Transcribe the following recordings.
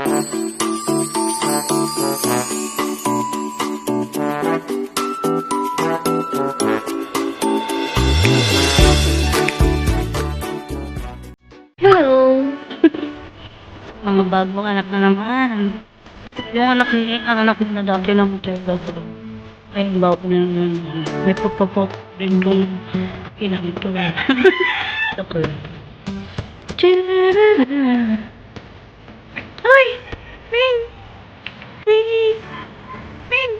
Hello! Mga bagong anak na naman. Yung anak na dati na matega ko. Ay, bago na naman. May pagpapok din kong inakito. Ako. Ay! Ring! Ring! Ring!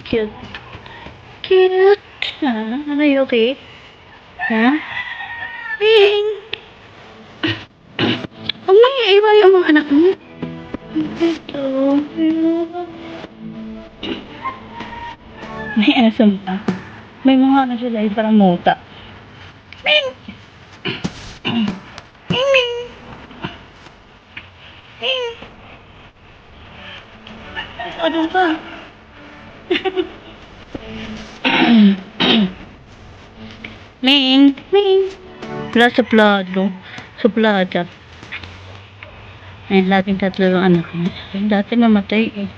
Cute. Cute. Are you okay? Ha? Ring! Huwag mo iiwan yung mga anak mo. Ito. May asam pa. May mga ano sila yung parang muta. Ring! Ring! Ring! Ano ba? Ling! Ling! Wala suplado. Suplada. Ay, laging tatlo yung anak niya. Yung dati namatay eh.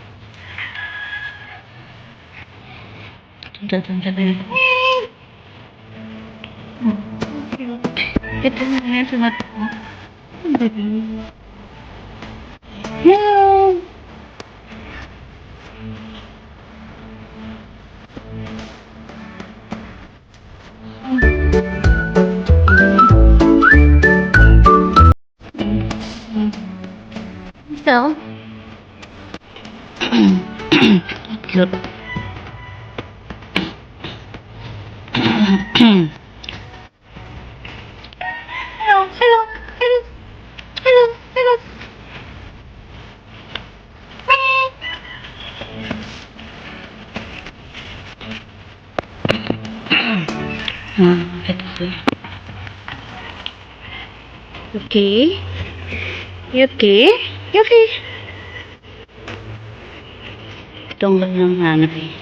Tatanda na yun. Ito na yan sa mata ko. Hello! Ito? Cute. Hello, hello, hello, hello, hello. Ito. Okay? You okay? You okay? Tunggal ng hanap eh.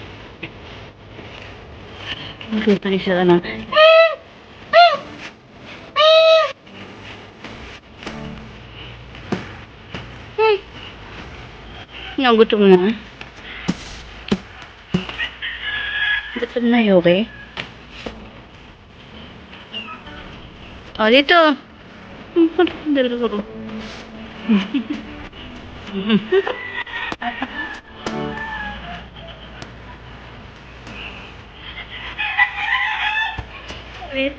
Nakita niyo sila na. Nagutom na. Gutom na yun, okay? O, dito. Dito. Wait.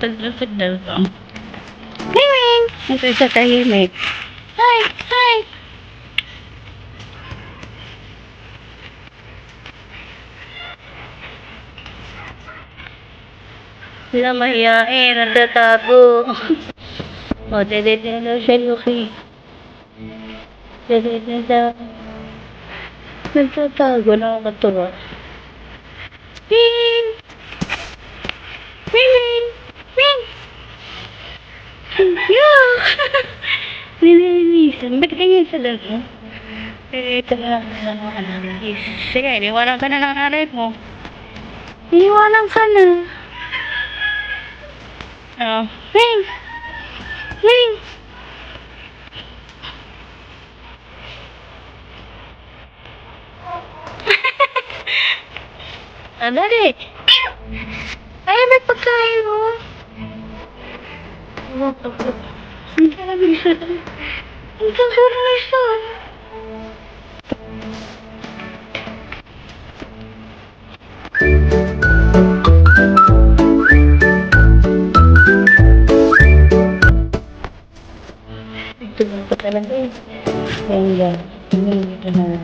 Tagtaglasag daw ito. Ring! Ito isa tahimik. Hi! Hi! Sila mahiyain, nagtatago. O, dede daw siya, Yuki. Dede daw. Nagtatago, nakakatuwa. Ring! Ring! Ring! Yeah! Nililisan. Ba't ganyan sa laro? Ito lang ang sige, iniwanan ka na ng nanay mo. Iniwanan ka na. Ring! Ring! Dali! Ay, may pagkain mo. Ang dami siya. Ang siguro na siya. Ito na pa talaga eh. Kaya ito na.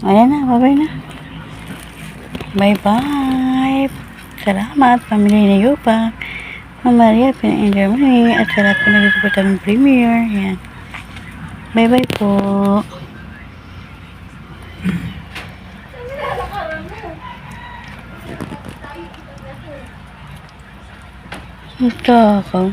Ayan na, bye-bye na. Bye-bye. Salamat, pamilya ni Yupa. Ma'am Maria, pina-enjoy mo at sarap po nag-support ng premiere. Ayan. Bye-bye po. Ito ako.